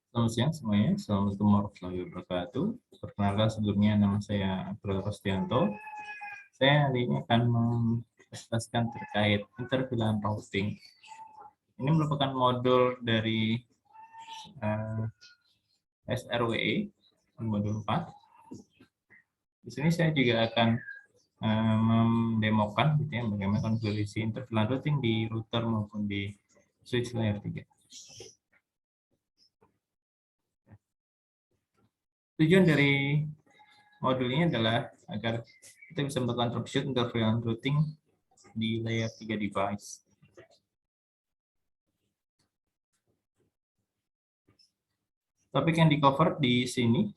Selamat siang semuanya, Assalamualaikum warahmatullahi wabarakatuh. Perkenalkan sebelumnya nama saya Bro Rostianto. Saya hari ini akan menjelaskan terkait intervilan routing. Ini merupakan modul dari SRWE, modul 4. Di sini saya juga akan mendemokan gitu ya, bagaimana konfigurasi intervilan routing di router maupun di switch layer 3. Tujuan dari modul ini adalah agar kita bisa melakukan troubleshoot interference routing di layer 3 device. Topik yang di-cover di sini,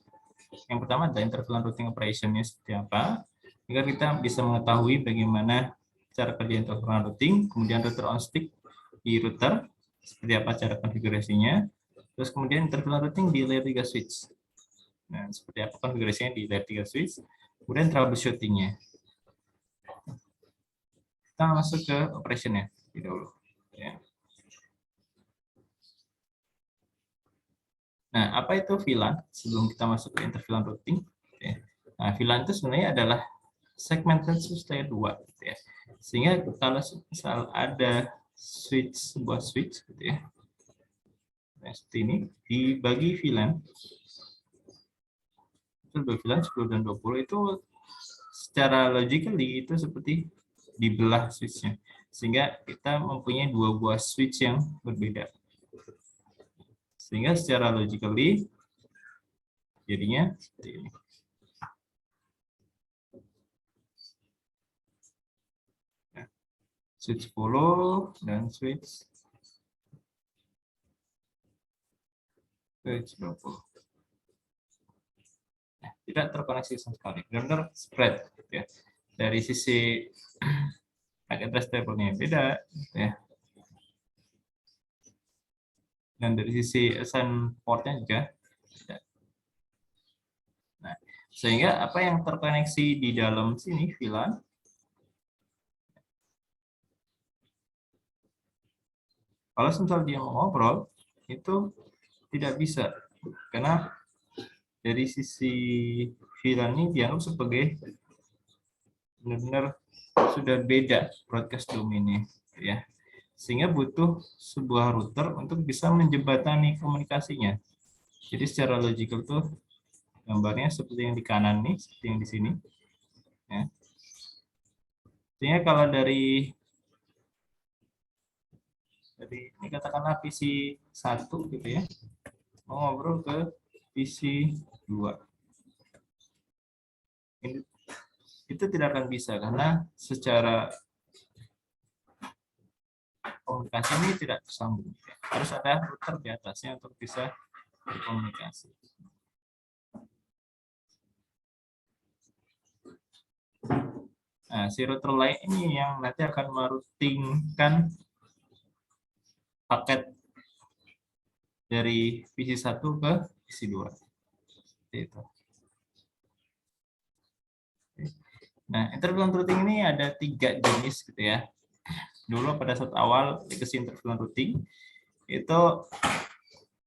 yang pertama adalah interference routing operation-nya seperti apa, agar kita bisa mengetahui bagaimana cara kerja interference routing, kemudian router on stick di router, seperti apa cara konfigurasinya, terus kemudian interference routing di layer 3 switch. Nah, seperti apa konfigurasinya di layer 3 switch, kemudian troubleshooting-nya. Kita masuk ke operation-nya dulu. Ya. Nah, apa itu VLAN? Sebelum kita masuk ke interVLAN routing, ya. Nah, VLAN itu sebenarnya adalah segmented switch layer 2, gitu ya. Sehingga kalau misal ada sebuah switch, gitu ya, nah, seperti ini, dibagi VLAN, itu VLAN 10 dan 20 itu secara logically itu seperti dibelah switchnya, sehingga kita mempunyai dua buah switch yang berbeda. Sehingga secara logically jadinya seperti ini. Switch 10 dan switch 20. Nah, tidak terkoneksi sama sekali, benar-benar spread gitu ya. Dari sisi MAC address table-nya beda gitu ya. Dan dari sisi assign port-nya juga beda. Nah, sehingga apa yang terkoneksi di dalam sini VLAN kalau misal dia mau ngobrol itu tidak bisa, karena dari sisi VLAN ini dianggap sebagai benar-benar sudah beda broadcast domainnya ya, sehingga butuh sebuah router untuk bisa menjembatani komunikasinya. Jadi secara logical tuh gambarnya seperti yang di kanan nih, seperti yang di sini ya. Sehingga kalau dari ini katakanlah PC 1 gitu ya, mau ngobrol ke PC 2, itu tidak akan bisa karena secara komunikasi ini tidak tersambung. Harus ada router di atasnya untuk bisa berkomunikasi. Nah, si router lain ini yang nanti akan meroutingkan paket dari PC 1 ke PC 2. Seperti itu. Nah, interference routing ini ada 3 jenis gitu ya. Dulu pada saat awal dikasih interference routing, itu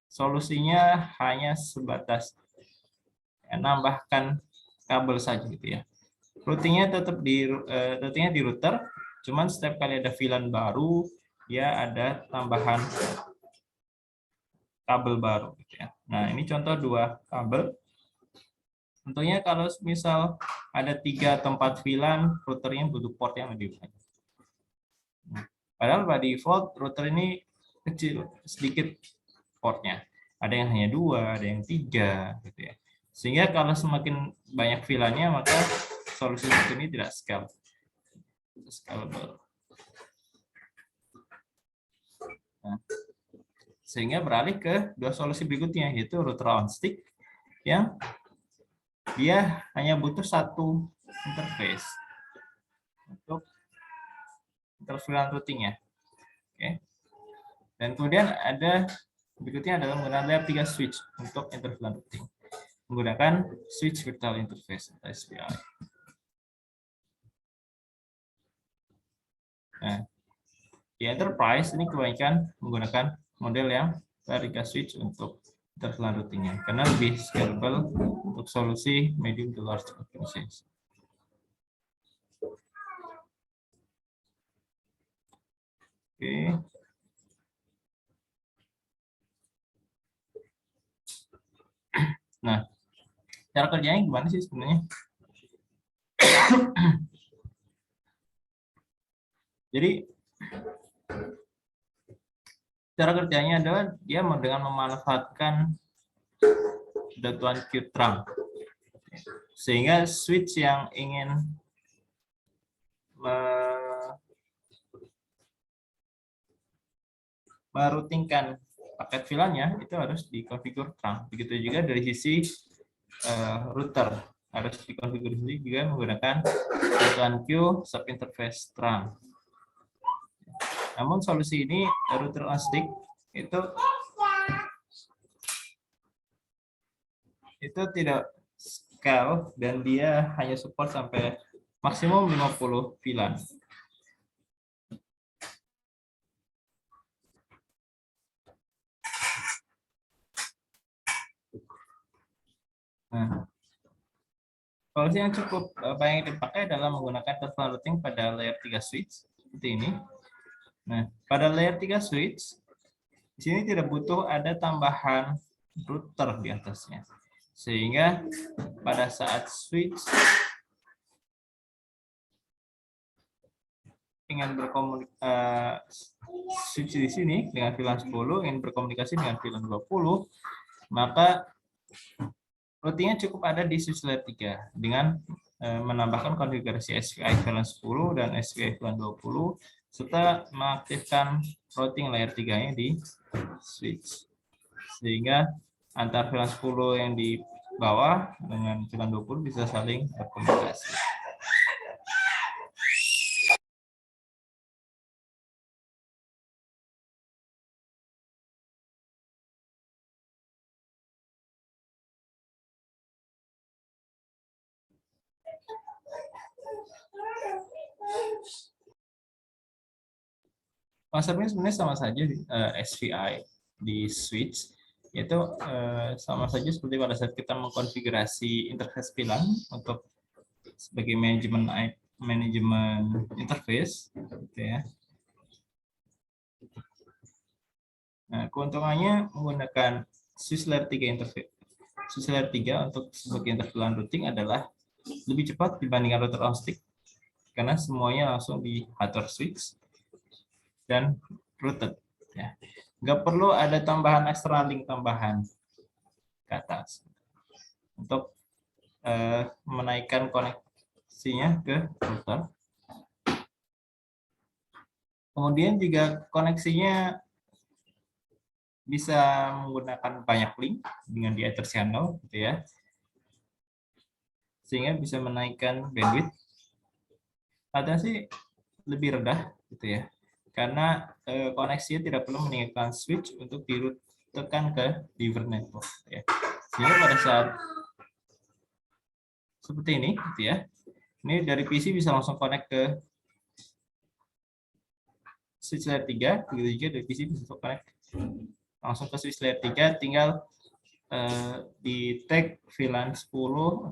solusinya hanya sebatas menambahkan kabel saja gitu ya. Routingnya tetap di router, cuman setiap kali ada VLAN baru, dia ada tambahan kabel baru gitu ya. Nah, ini contoh 2 kabel. Tentunya kalau misal ada 3 atau 4 VLAN, routernya butuh port yang lebih banyak. Padahal by default router ini kecil, sedikit portnya. Ada yang hanya 2, ada yang 3 gitu ya. Sehingga kalau semakin banyak VLAN-nya, maka solusi seperti ini tidak scalable. Nah, sehingga beralih ke 2 solusi berikutnya, yaitu router on stick yang dia hanya butuh 1 interface untuk interference routing-nya. Oke. Dan kemudian ada berikutnya adalah menggunakan layer 3 switch untuk interference routing menggunakan switch virtual interface atau SVI. Nah, di enterprise ini kebanyakan menggunakan model yang layer 3 switch untuk interval routingnya karena lebih scalable untuk solusi medium to large organization. Oke. Nah, cara kerjanya gimana sih sebenarnya? Jadi cara kerjanya adalah dia dengan memanfaatkan datuan Qtrunk, sehingga switch yang ingin meroutingkan paket VLAN-nya itu harus dikonfigur trunk. Begitu juga dari sisi router harus dikonfigurasi juga menggunakan datuan Q subinterface trunk. Namun solusi ini router on stick itu tidak scale dan dia hanya support sampai maksimum 50 VLAN. Nah, solusi yang cukup banyak dipakai adalah menggunakan terminal routing pada layer 3 switch seperti ini. Nah, pada layer 3 switch di sini tidak butuh ada tambahan router di atasnya. Sehingga pada saat switch ingin switch di sini dengan VLAN 10 ingin berkomunikasi dengan VLAN 20, maka routingnya cukup ada di switch layer 3 dengan menambahkan konfigurasi SPI VLAN 10 dan SPI VLAN 20 serta mengaktifkan routing layer 3-nya di switch. Sehingga antar VLAN 10 yang di bawah dengan VLAN 20 bisa saling berkomunikasi. Konsepnya sebenarnya sama saja SPI di switch, yaitu sama saja seperti pada saat kita mengkonfigurasi interface VLAN untuk sebagai manajemen interface, gitu ya. Nah, keuntungannya menggunakan switch layer 3 interface. Switch layer 3 untuk sebagai interval routing adalah lebih cepat dibandingkan router on stick karena semuanya langsung di hardware switch dan routed, ya. Nggak perlu ada tambahan extra link tambahan ke atas untuk menaikkan koneksinya ke router. Kemudian juga koneksinya bisa menggunakan banyak link dengan di ether channel, gitu ya, sehingga bisa menaikkan bandwidth. Ada sih lebih rendah, gitu ya, karena koneksinya tidak perlu meninggalkan switch untuk dirutekan ke driver network, ya. Sehingga pada saat seperti ini, gitu ya, ini dari PC bisa langsung connect ke switch layer 3, begitu juga dari PC bisa connect langsung ke switch layer 3, tinggal di tag VLAN 10,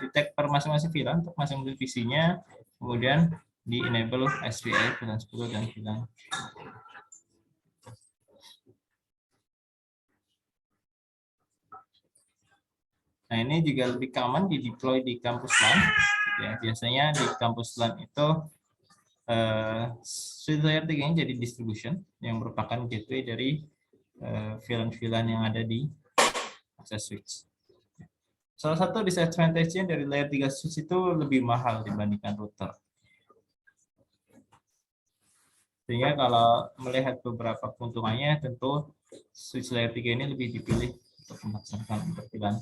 di tag per masing-masing VLAN untuk masing-masing PC-nya, kemudian di enable SPI VLAN 10 dan VLAN. Nah, ini juga lebih common di deploy di kampus LAN. Ya, biasanya di kampus LAN itu switch layer 3 jadi distribution yang merupakan gateway dari VLAN-VLAN yang ada di access switch. Salah satu disadvantage-nya dari layer 3 switch itu lebih mahal dibandingkan router. Sehingga kalau melihat beberapa keuntungannya, tentu switch layer 3 ini lebih dipilih untuk melaksanakan intervilan.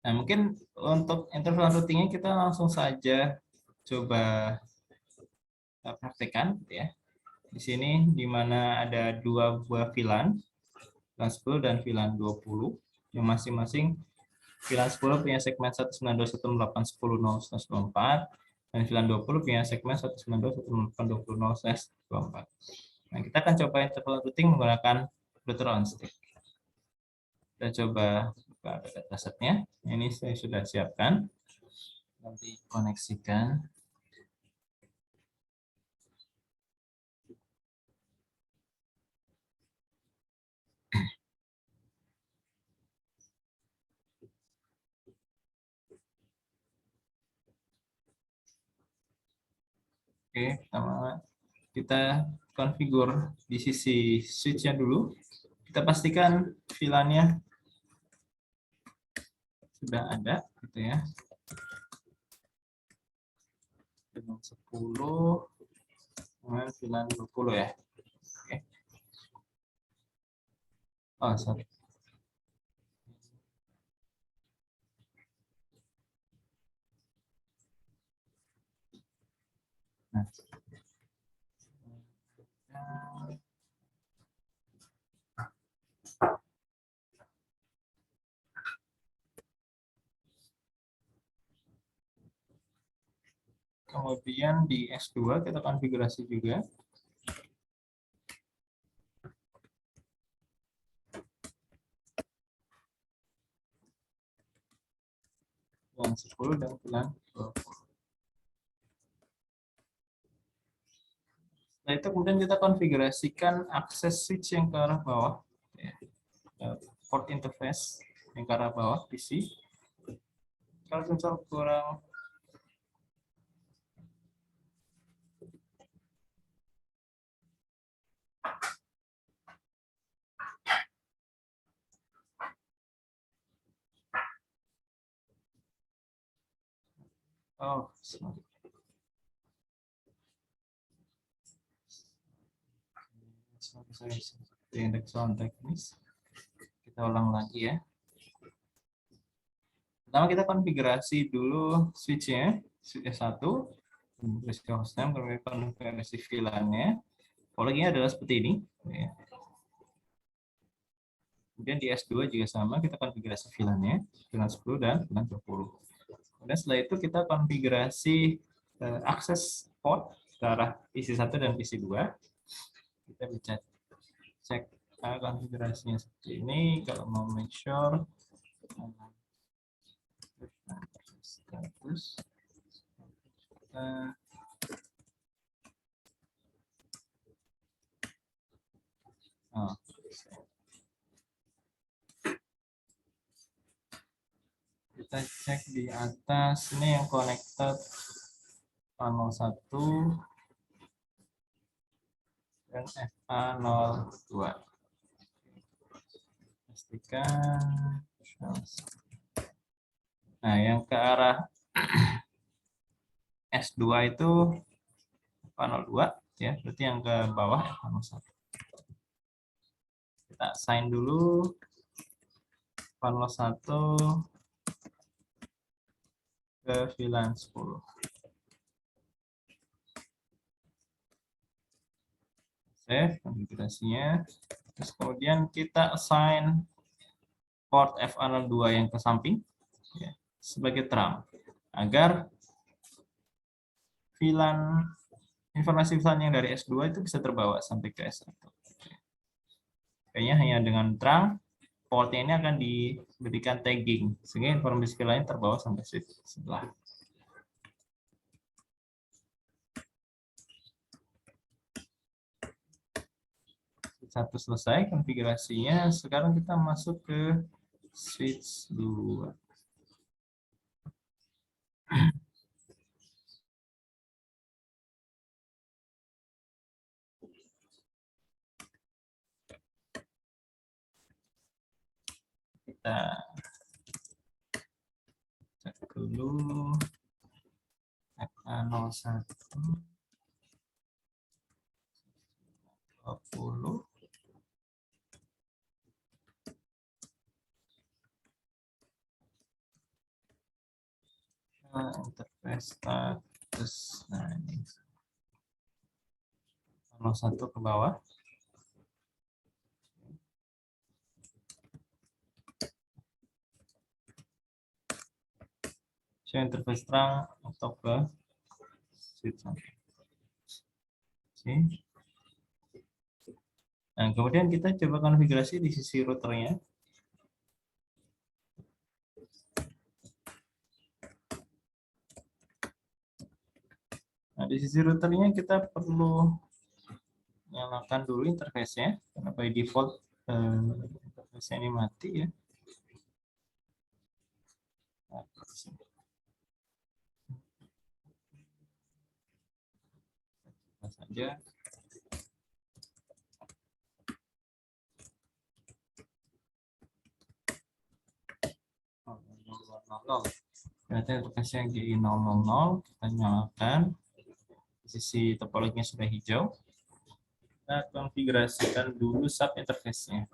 Nah, mungkin untuk interval routingnya kita langsung saja coba praktekkan, ya. Di sini di mana ada dua buah VLAN, VLAN 10 dan VLAN 20, yang masing-masing VLAN 10 punya segmen 192.168.10.124 dan VLAN 20 punya segmen 192.168.20.24. Nah, kita akan coba interval routing menggunakan router on stick. Kita coba buka datasetnya. Ini saya sudah siapkan. Nanti koneksikan. Oke, pertama kita konfigur di sisi switch-nya dulu. Kita pastikan VLAN-nya sudah ada, gitu ya. Dengan 10, dengan VLAN 20 ya. Oke. Oh, sorry. Nah. Kemudian di S2 kita konfigurasi juga. Yang 10 dan VLAN 20. Setelah itu kemudian kita konfigurasikan akses switch yang ke arah bawah. Ya. Port interface yang ke arah bawah PC. Kalau sensor kurang sorry. Indeks sound teknis. Kita ulang lagi ya. Pertama kita konfigurasi dulu switch-nya, switch S1, terus ke hostname, kemudian konfigurasi VLAN-nya. Polanya adalah seperti ini. Kemudian di S2 juga sama, kita konfigurasi VLAN-nya, VLAN 10 dan VLAN 20. Kemudian setelah itu kita konfigurasi akses port ke arah PC1 dan PC2. Kita bisa cek konfigurasinya seperti ini. Kalau mau make sure status kita cek di atas ini yang connected panel 1 dan FA02. Pastikan. Nah, yang ke arah S2 itu panel 2 ya, berarti yang ke bawah panel 1. Kita assign dulu panel 1 ke VLAN 10. Save konfigurasinya. Terus kemudian kita assign port FA02 yang ke samping ya, sebagai terang agar VLAN informasi VLAN yang dari S2 itu bisa terbawa sampai ke S1. Kayaknya hanya dengan terang portnya ini akan diberikan tagging sehingga informasi VLAN terbawa sampai sebelah. Satu selesai konfigurasinya, sekarang kita masuk ke switch 2. Kita cek dulu FA01 20. Interface status. Nah, ini panel 1 ke bawah. Show interface terang atau ke switch. Oke. Nah, kemudian kita coba konfigurasi di sisi routernya. Nah, di sisi routernya kita perlu nyalakan dulu interface-nya, karena by default interface ini mati ya. Nah, saja. Berarti interface-nya GI000, kita nyalakan. Sisi topologinya sudah hijau. Kita konfigurasikan dulu sub interface-nya.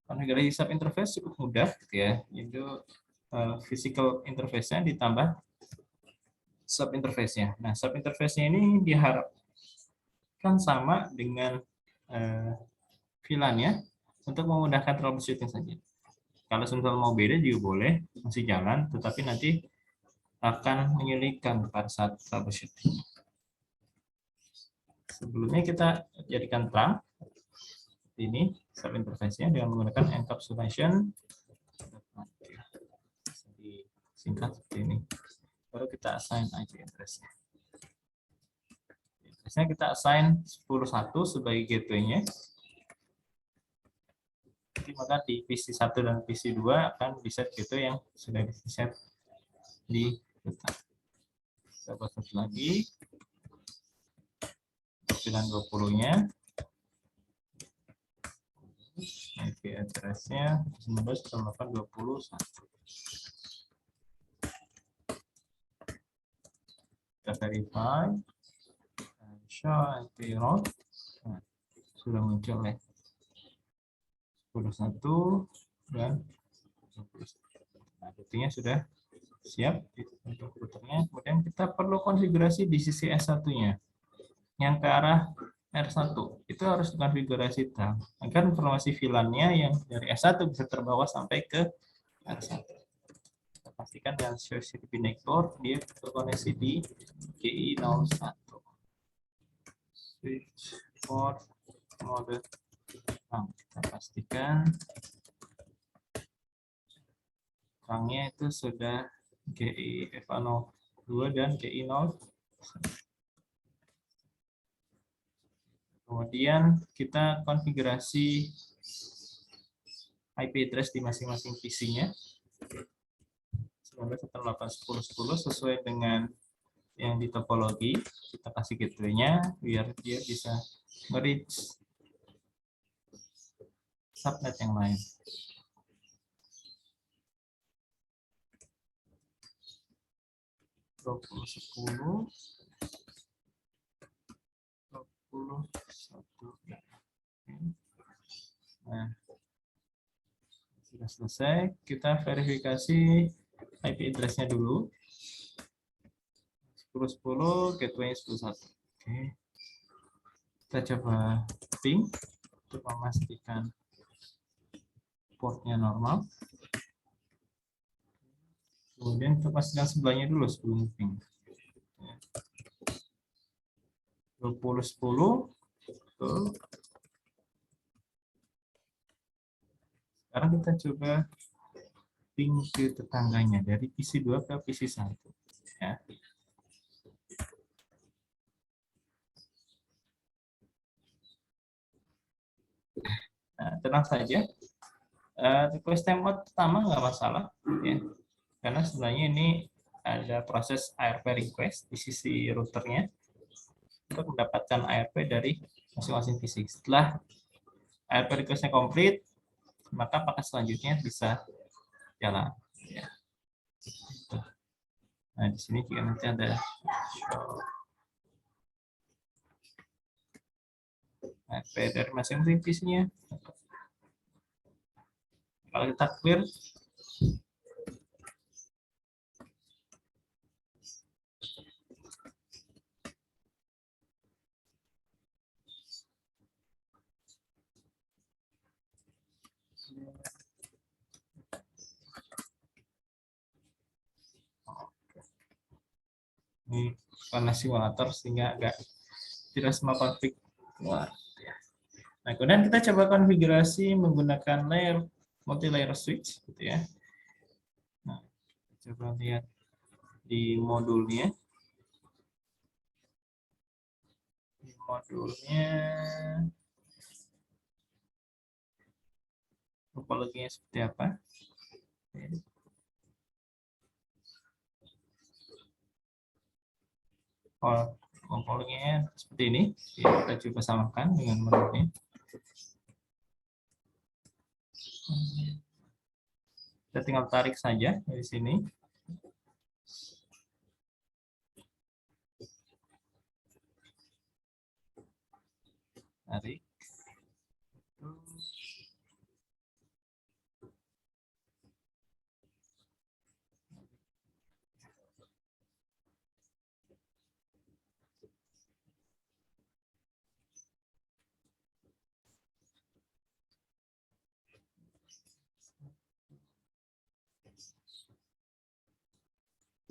Konfigurasi sub interface cukup mudah gitu ya. Itu physical interface-nya ditambah sub interface-nya. Nah, sub interface-nya ini diharapkan sama dengan VLAN-nya untuk memudahkan troubleshooting saja. Kalau semisal mau beda juga boleh, masih jalan, tetapi nanti akan menyulitkan pada saat troubleshooting. Sebelumnya kita jadikan terang ini sub interface-nya dengan menggunakan encapsulation. Disingkat seperti ini. Baru kita assign IP address-nya. Address-nya kita assign 10.1 sebagai gateway-nya. Maka di PC 1 dan PC 2 akan di-set gateway yang sudah di-set di router. Kita buat satu lagi. 920-nya. IP address-nya 19.821. Kita verify. Show IP route. Nah, sudah muncul ya. 10.1 dan 20. Nah, routingnya sudah siap untuk routernya. Kemudian kita perlu konfigurasi di sisi S1-nya. Yang ke arah R1 itu harus dikonfigurasi agar informasi VLAN-nya yang dari S1 bisa terbawa sampai ke R1. Kita pastikan dengan show CTP network dia terkoneksi di GI01. Switch port mode. Nah, kita pastikan terangnya itu sudah GI FA02 dan GI0. Kemudian kita konfigurasi IP address di masing-masing PC-nya. 19.168.10.10 sesuai dengan yang di topologi. Kita kasih gateway-nya biar dia bisa nge-reach subnet yang lain. (2010) 21. Nah, sudah selesai. Kita verifikasi IP address-nya dulu. 10.10, gateway 10.1. Oke. Kita coba ping untuk memastikan portnya normal. Kemudian kita pastikan sebelahnya dulu sebelum ping. 2010. Sekarang kita coba ping ke tetangganya dari PC 2 ke PC 1. Ya. Nah, tenang saja. Request timeout pertama nggak masalah, ya. Karena sebenarnya ini ada proses ARP request di sisi routernya untuk mendapatkan ARP dari masing-masing PC. Setelah ARP requestnya komplit, maka paket selanjutnya bisa jalan. Ya. Nah, di sini juga nanti ada ARP dari masing-masing PC-nya. Kalau kita clear, ini karena simulator sehingga agak tidak semua konflik keluar. Ya. Nah, kemudian kita coba konfigurasi menggunakan layer multi layer switch, gitu ya. Nah, coba lihat di modulnya. Di modulnya topologinya seperti apa? Topologinya seperti ini. Kita coba samakan dengan modulnya. Kita tinggal tarik saja dari sini. Tarik.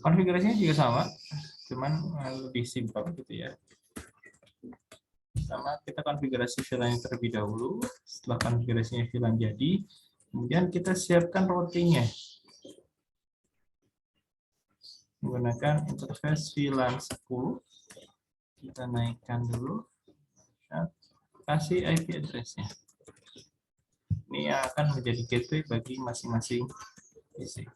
Konfigurasinya juga sama, cuman lebih simpel gitu ya. Pertama kita konfigurasi VLAN terlebih dahulu. Setelah konfigurasinya VLAN jadi, kemudian kita siapkan routingnya menggunakan interface VLAN 10. Kita naikkan dulu, kasih IP address-nya. Ini yang akan menjadi gateway bagi masing-masing PC.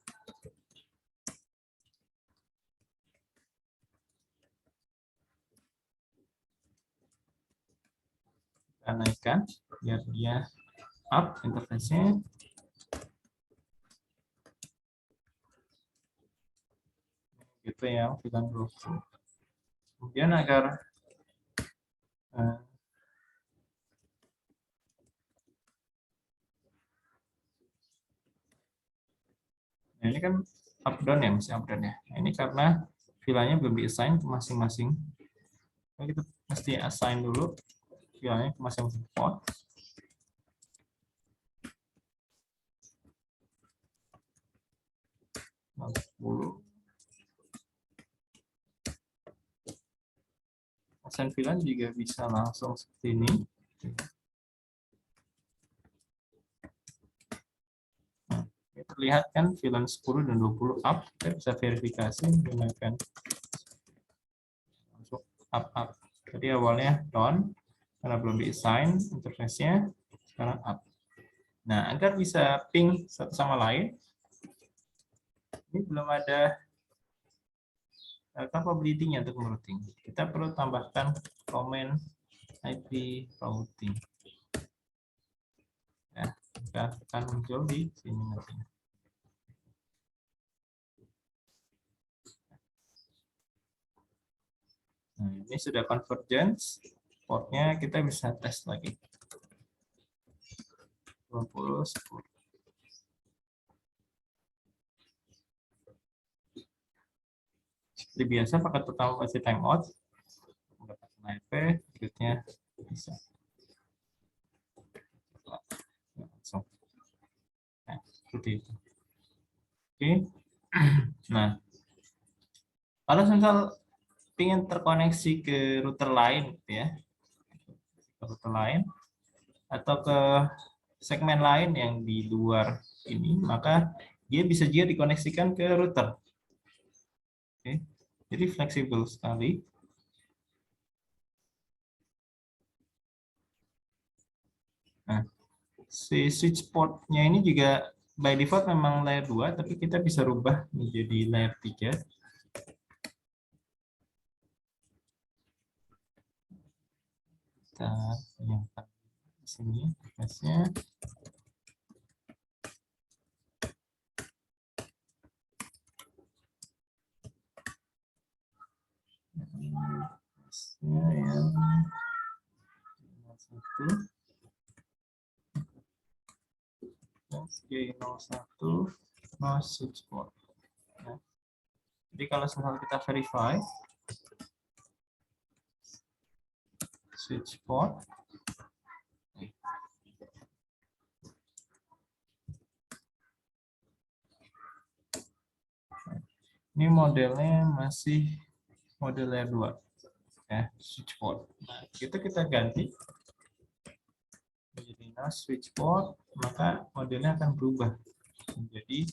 Kita naikkan biar dia up interface-nya. Gitu ya, VLAN 20. Kemudian agar nah, ini kan up down ya, masih up down ya. Nah, ini karena VLAN-nya belum di-assign ke masing-masing. Nah, kita mesti assign dulu VLAN-nya ke masing-masing port. Assign VLAN juga bisa langsung seperti ini. Nah, terlihat kan VLAN 10 dan 20 up. Kita bisa verifikasi menggunakan masuk up. Jadi awalnya down karena belum di-assign interface-nya, sekarang up. Nah, agar bisa ping satu sama lain, ini belum ada capability-nya untuk routing. Kita perlu tambahkan command IP routing. Ya, akan muncul di sini nanti. Nah, ini sudah convergence. Portnya kita bisa tes lagi. 20, 10. Seperti biasa, paket pertama pasti timeout. Mendapatkan IP, berikutnya bisa. Langsung. Nah, seperti itu. Oke. Nah, kalau misal ingin terkoneksi ke router lain, ya, ke router lain atau ke segmen lain yang di luar ini, maka dia bisa juga dikoneksikan ke router. Oke. Jadi fleksibel sekali. Nah, si switch port-nya ini juga by default memang layer 2, tapi kita bisa rubah menjadi layer 3. Kita nyalakan di sini flashnya. Yang 1 G01 switch port. Ya. Jadi kalau misalnya kita verify switch port, ini modelnya masih model layer 2. switch port. Nah, kita ganti menjadi no switch port, maka modelnya akan berubah menjadi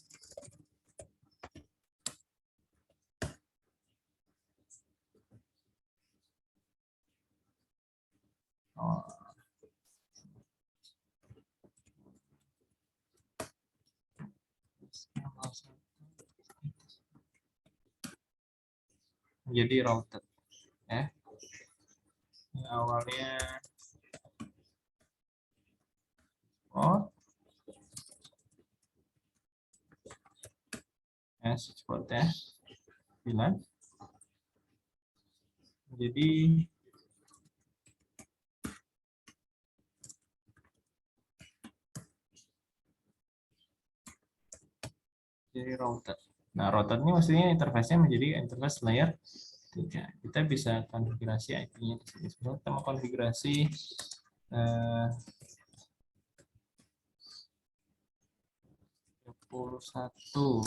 menjadi router. Ini awalnya port, switch port VLAN. Jadi router. Nah, router ini maksudnya interface-nya menjadi interface layer 3. Kita bisa konfigurasi IP-nya di sini. Misalnya kita mau konfigurasi 21.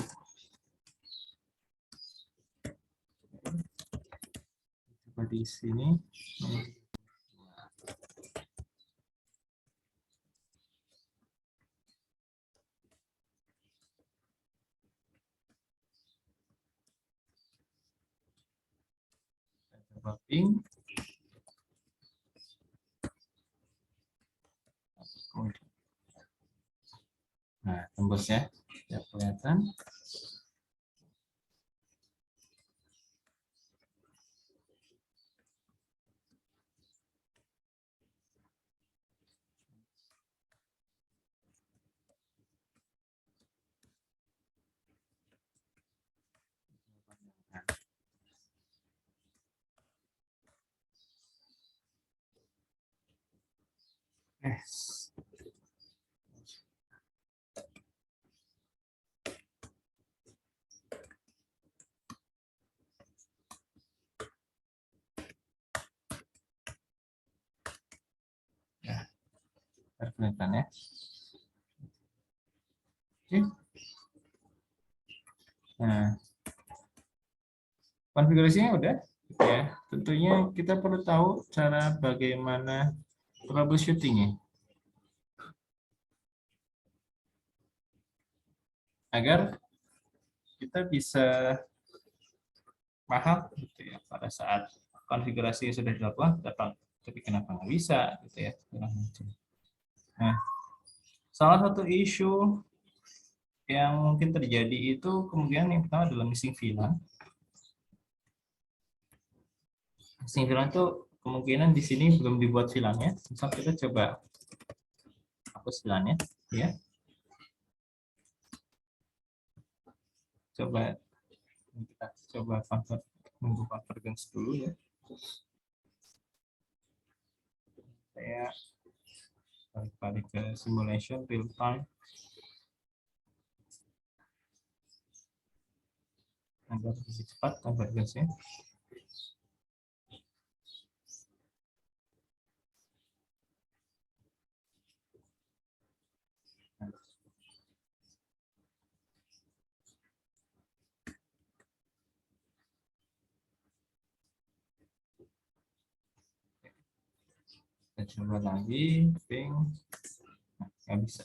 Coba di sini. Coba ping. Nah, tembus ya. Ya, kelihatan. Yes. Ya, kelihatan ya. Oke. Nah, konfigurasinya udah ya. Tentunya kita perlu tahu cara bagaimana troubleshooting-nya agar kita bisa paham gitu ya pada saat konfigurasi sudah dilakukan, tapi kenapa nggak bisa gitu ya. Nah, salah satu isu yang mungkin terjadi itu kemungkinan yang pertama adalah missing VLAN. Missing VLAN itu kemungkinan di sini belum dibuat VLAN-nya. Misal kita coba hapus VLAN-nya ya. Coba kita coba convergence dulu ya. Saya balik ke simulation real time agar lebih cepat convergence-nya. Kita coba lagi ping. Nah, nggak bisa.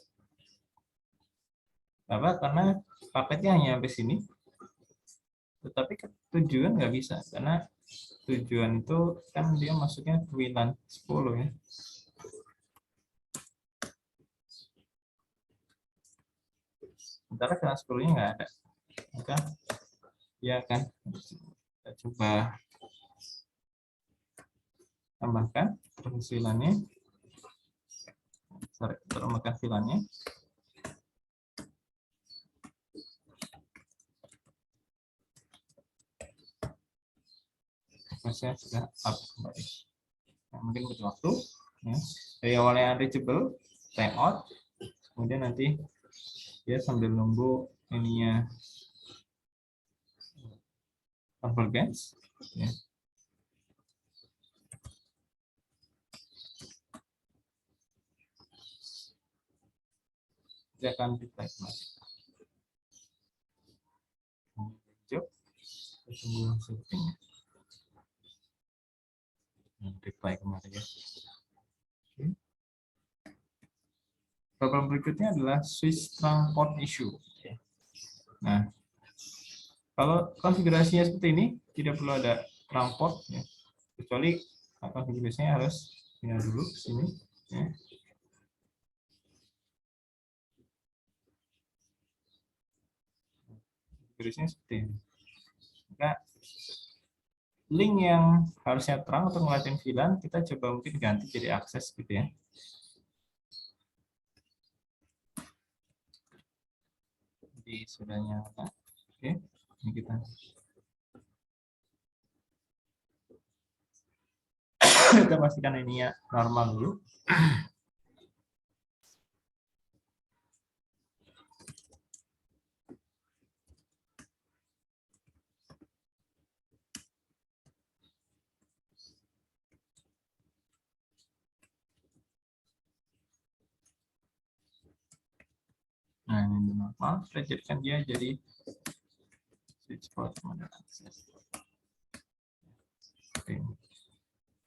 Apa? Karena paketnya hanya sampai sini. Tetapi tujuan nggak bisa karena tujuan itu kan dia masuknya ke WLAN 10 ya. Sementara WLAN 10-nya nggak ada. Maka ya kan kita coba tambahkan terus WLAN-nya. Tambahkan WLAN-nya. Masnya sudah up kembali. Nah, mungkin butuh waktu. Ya. Dari awalnya unreachable, time out, kemudian nanti dia sambil nunggu ininya convergence. Ya. Dia akan reply kembali. Tunggu settingnya. reply kemarin ya. Oke. Problem berikutnya adalah switch trunk port issue. Nah, kalau konfigurasinya seperti ini, tidak perlu ada trunk port, ya. Kecuali konfigurasinya harus pindah dulu ke sini. Ya. Konfigurasinya seperti ini. Maka link yang harusnya terang untuk ngeliatin VLAN, kita coba mungkin ganti jadi akses gitu ya. Jadi sudah nyala. Oke, ini kita pastikan ini ya normal dulu. Nah, ini normal. Kita jadikan dia jadi switch port mode akses. Oke.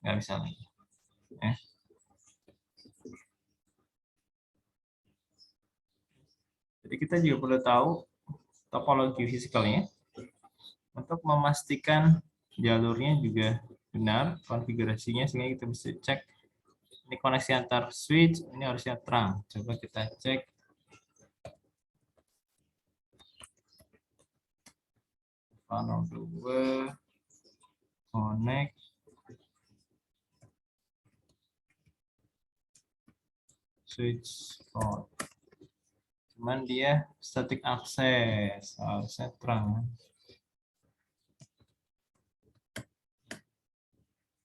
Nggak bisa lagi. Jadi kita juga perlu tahu topologi fisikalnya untuk memastikan jalurnya juga benar, konfigurasinya sehingga kita bisa cek ini koneksi antar switch, ini harusnya terang. Coba kita cek. Panel 2 connect switch port. Cuman dia static access, harusnya terang.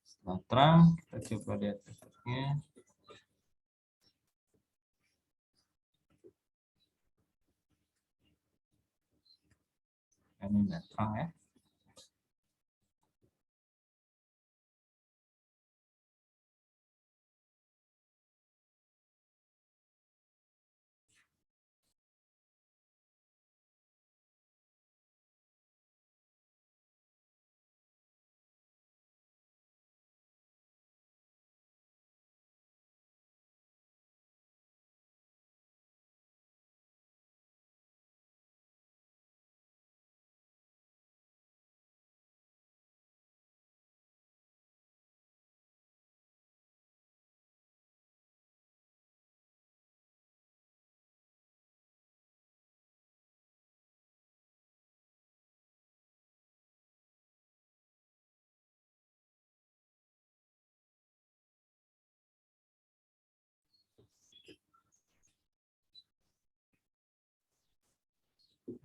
Setelah terang, kita coba lihat efeknya. Ini udah terang ya.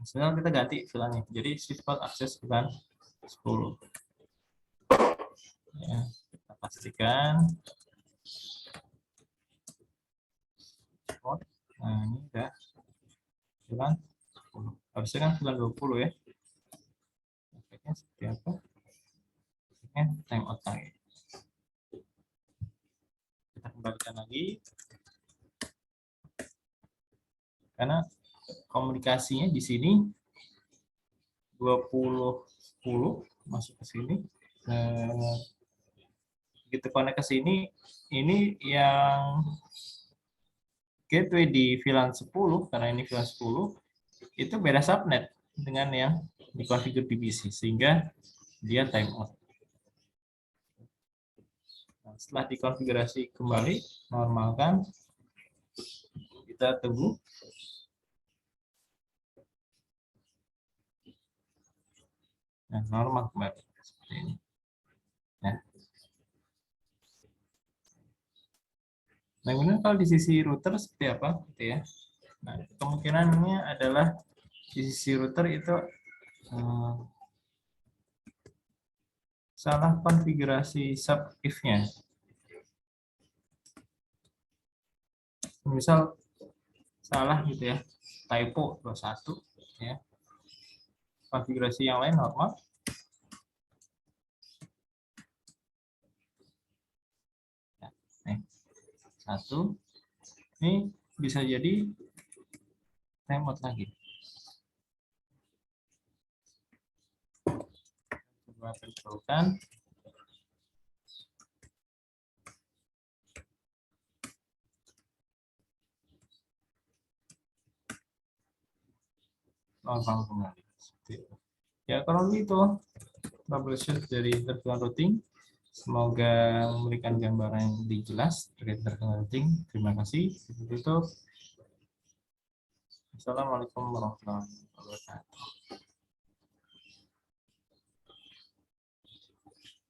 Sekarang kita ganti VLAN-nya. Jadi switch port akses VLAN 10. Ya, kita pastikan. Nah, ini udah VLAN 10. Harusnya kan VLAN 20 ya. Efeknya seperti apa? Efeknya timeout lagi. Kita kembalikan lagi. Karena komunikasinya di sini 20 10 masuk ke sini. Begitu connect ke sini, ini yang gateway di VLAN 10 karena ini VLAN 10 itu beda subnet dengan yang dikonfigur di PC sehingga dia timeout. Nah, setelah dikonfigurasi kembali, normalkan, kita tunggu. Nah, normal kembali seperti ini. Nah, kemudian kalau di sisi router seperti apa, gitu ya? Nah, kemungkinannya adalah di sisi router itu salah konfigurasi sub if-nya. Misal salah gitu ya, typo 21 ya. Konfigurasi yang lain normal. Ya, nih, 1. Ini bisa jadi timeout lagi. Coba tentukan. nonton kembali. Ya kalau itu troubleshoot dari interferon routing. Semoga memberikan gambaran yang lebih jelas terkait interferon routing. Terima kasih. Tutup. Assalamualaikum warahmatullahi wabarakatuh.